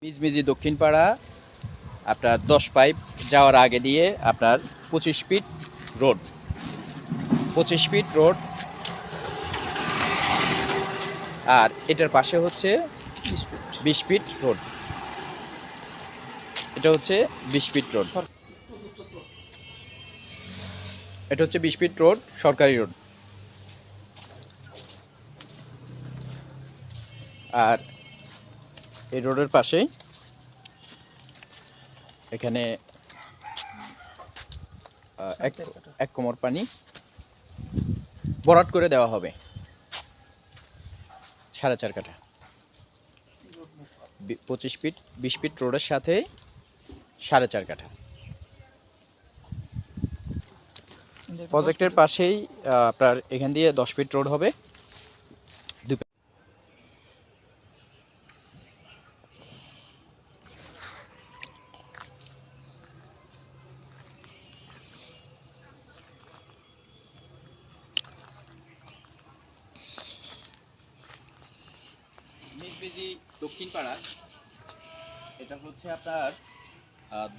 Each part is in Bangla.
মিজমিজি দক্ষিণ পাড়া আপনার 10 পাইপ যাওয়ার আগে দিয়ে আপনার 25 ফিট রোড 25 ফিট রোড। আর এটার পাশে হচ্ছে 20 ফিট রোড। এটা হচ্ছে 20 ফিট রোড। এটা হচ্ছে 20 ফিট রোড, সরকারি রোড। আর এই রোডের পাশেই এখানে এক কোমর পানি বরাট করে দেওয়া হবে 4.5 কাঠা। 25 ফিট 20 ফিট রোডের সাথে 4.5 কাঠা। প্রজেক্টের পাশেই আপনার এখান দিয়ে 10 ফিট রোড হবে। মিজমিজি দক্ষিণ পাড়া, এটা হচ্ছে আপনার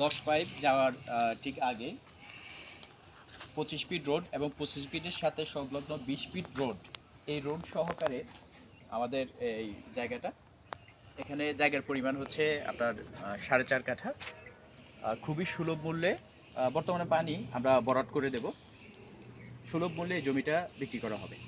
10 পাইপ যাওয়ার ঠিক আগে 25 ফিট রোড এবং 25 ফিটের সাথে সংলগ্ন 20 ফিট রোড। এই রোড সহকারে আমাদের এই জায়গাটা, এখানে জায়গার পরিমাণ হচ্ছে আপনার 4.5 কাঠা। খুবই সুলভ মূল্যে বর্তমানে পানি আমরা বরাট করে দেব। সুলভ মূল্যে এই জমিটা বিক্রি করা হবে।